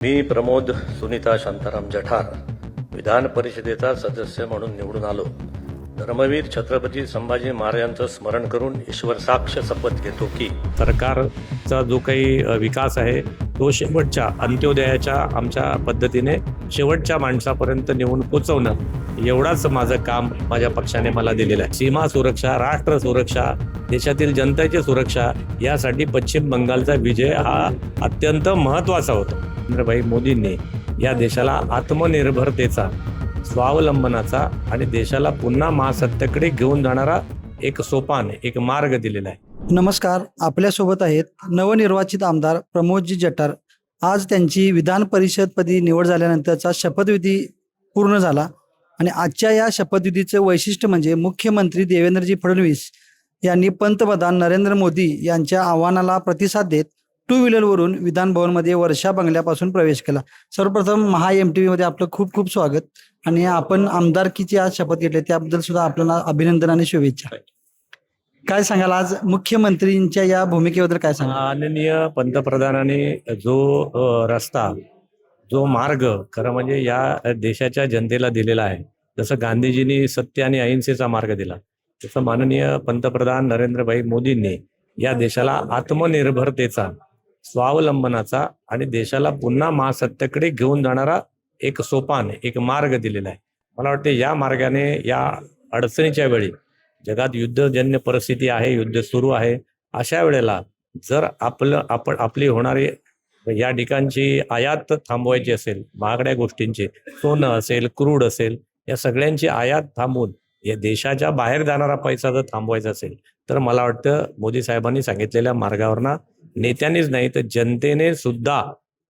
मी प्रमोद सुनीता शांताराम जठार विधान परिषदेचा सदस्य म्हणून निवडून आलो. धर्मवीर छत्रपती संभाजी महाराजांचं स्मरण करून ईश्वर साक्ष शपथ घेतो की सरकारचा जो काही विकास आहे तो शेवटच्या अंत्योदयाच्या आमच्या पद्धतीने शेवटच्या माणसापर्यंत नेऊन पोचवणं एवढाच माझं काम माझ्या पक्षाने मला दिलेलं आहे. सीमा सुरक्षा, राष्ट्र सुरक्षा, देशातील जनतेची सुरक्षा यासाठी पश्चिम बंगालचा विजय हा अत्यंत महत्त्वाचा होता. नरेंद्र मोदींनी या देशाला आत्मनिर्भरतेचा, स्वावलंबनाचा आणि देशाला पुन्हा महासत्तेकडे घेऊन जाणारा एक सोपान, एक मार्ग दिलेला आहे. नमस्कार, आपल्यासोबत आहेत नवनिर्वाचित आमदार प्रमोदजी जठार. आज त्यांची विधान परिषदपदी निवड झाल्यानंतरचा शपथविधी पूर्ण झाला आणि आजच्या या शपथविधीचे वैशिष्ट्य म्हणजे मुख्यमंत्री देवेंद्रजी फडणवीस यांनी पंतप्रधान नरेंद्र मोदी यांच्या आव्हानाला प्रतिसाद देत टू व्हीलरवरून विधान भवनमध्ये वर्षा बंगल्यापासून प्रवेश केला. सर्वप्रथम महा MTV मध्ये आपलं खूप खूप स्वागत. आणि आपण आमदारकीची आज शपथ घेतली त्याबद्दल सुद्धा आपल्याला अभिनंदन आणि शुभेच्छा. काय सांगाल आज मुख्यमंत्रींच्या या भूमिकेबद्दल काय सांगाल? माननीय पंतप्रधानांनी जो रस्ता, जो मार्ग खरं म्हणजे या देशाच्या जनतेला दिलेला आहे, जसं गांधीजींनी सत्य आणि अहिंसेचा मार्ग दिला तसं माननीय पंतप्रधान नरेंद्रभाई मोदींनी या देशाला आत्मनिर्भरतेचा, स्वावलंबनाचा आणि देशाला पुन्हा महासत्तेकडे घेऊन जाणारा एक सोपान, एक मार्ग दिलेला आहे. मला वाटते या मार्गाने या अडचणीच्या वेळी जगात युद्धजन्य परिस्थिती आहे, युद्ध सुरू आहे, अशा वेळेला जर आपली होणारी या ठिकाणची आयात थांबवायची असेल, महागड्या गोष्टींची, सोनं असेल, क्रूड असेल, या सगळ्यांची आयात थांबवून या देशाच्या बाहेर जाणारा पैसा जर थांबवायचा असेल तर मला वाटतं मोदी साहेबांनी सांगितलेल्या मार्गावरनं नेत्यांनीच नाही तर जनतेने सुद्धा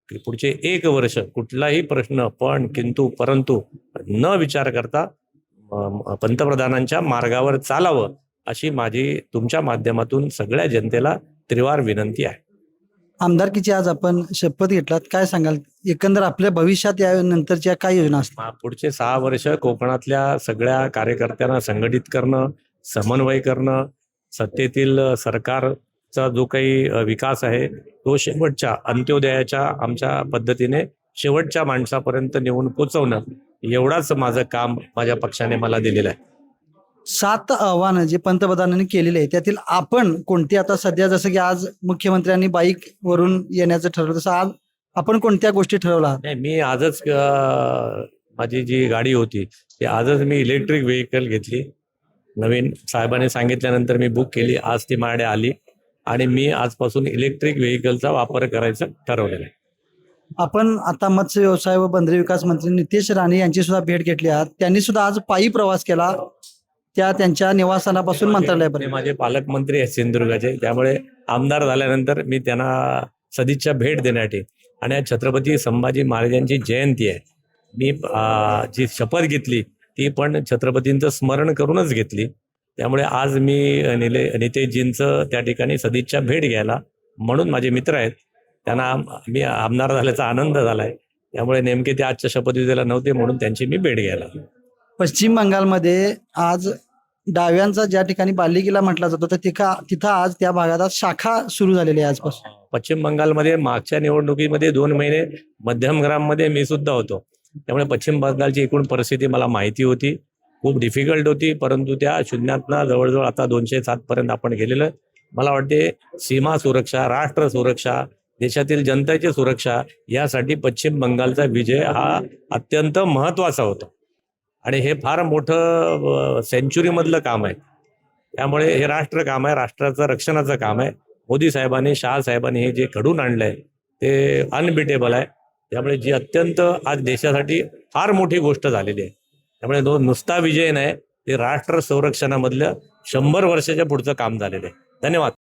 पुढचे 1 वर्ष कुठलाही प्रश्न पण, किंतु, परंतु न विचार करता पंतप्रधानांच्या मार्गावर चालावं अशी माझी तुमच्या माध्यमातून सगळ्या जनतेला त्रिवार विनंती आहे. आमदारकीची आज आपण शपथ घेतलात, काय सांगाल एकंदर आपल्या भविष्यात या नंतरच्या काय योजना असतात? पुढचे 6 वर्ष कोकणातल्या सगळ्या कार्यकर्त्यांना संघटित करणं, समन्वय करणं, सत्तेतील सरकारचा जो काही विकास आहे तो शेवटच्या अंत्योदयाच्या आमच्या पद्धतीने शेवटच्या माणसापर्यंत नेऊन पोचवणं एवढाच माझं काम माझ्या पक्षाने मला दिलेलं आहे. 7 आव्हानं जे पंतप्रधानांनी केलेले आहे त्यातील आपण कोणती, आता सध्या जसं की आज मुख्यमंत्र्यांनी बाईक वरून येण्याचं ठरवलं तसं आज आपण कोणत्या गोष्टी ठरवल्या? नाही, मी आजच माझी जी गाडी होती ती आजच मी इलेक्ट्रिक व्हेकल घेतली. नवीन साहेबांनी सांगितल्यानंतर मी बुक केली, आज ती माझ्याकडे आली आणि मी आजपासून इलेक्ट्रिक व्हेकलचा वापर करायचं ठरवलेलं आहे. आपण आता मत्स्य व्यवसाय व बंदरे विकास मंत्री नितेश राणे यांची सुद्धा भेट घेतली आहे. त्यांनी सुद्धा आज पायी प्रवास केला त्यांच्या निवासस्थानापासून मंत्रालयापर्यंत. माझे पालकमंत्री आहेत सिंधुदुर्गाचे, त्यामुळे आमदार झाल्यानंतर मी त्यांना सदिच्छा भेट देण्यासाठी आणि छत्रपती संभाजी महाराजांची जयंती आहे, मी जी शपथ घेतली ती पण छत्रपतींचं स्मरण करूनच घेतली. त्यामुळे आज मी नितेशजींचं त्या ठिकाणी सदिच्छा भेट घ्यायला, म्हणून माझे मित्र आहेत त्यांना मी आमदार झाल्याचा आनंद झालाय, त्यामुळे नेमके ते आजच्या शपथविधीला नव्हते म्हणून त्यांची मी भेट घ्यायला. पश्चिम बंगालमध्ये आज डाव्यांचा ज्या ठिकाणी बालेकिल्ला म्हटला जातो तर तिथं आज त्या भागात आज शाखा सुरू झालेली आहे आजपासून. पश्चिम बंगालमध्ये मागच्या निवडणुकीमध्ये 2 महिने मध्यमग्राममध्ये मी सुद्धा होतो, त्यामुळे पश्चिम बंगालची एकूण परिस्थिती मला माहिती होती. खूप डिफिकल्ट होती, परंतु त्या शून्यातनं जवळजवळ आता 207 पर्यंत आपण गेलेलं. मला वाटते सीमा सुरक्षा, राष्ट्र सुरक्षा, देशातील जनतेची सुरक्षा यासाठी पश्चिम बंगालचा विजय हा अत्यंत महत्त्वाचा होता आणि हे फार मोठं सेंचुरीमधलं काम आहे. त्यामुळे हे राष्ट्र काम आहे, राष्ट्राचं रक्षणाचं काम आहे. मोदी साहेबांनी, शहा साहेबांनी हे जे घडून आणलंय ते अनबिटेबल आहे. त्यामुळे जी अत्यंत आज देशासाठी फार मोठी गोष्ट झालेली आहे. त्यामुळे नुसता विजय नाही, ते राष्ट्र संरक्षणामधलं 100 वर्षाच्या पुढचं काम झालेलं आहे. धन्यवाद.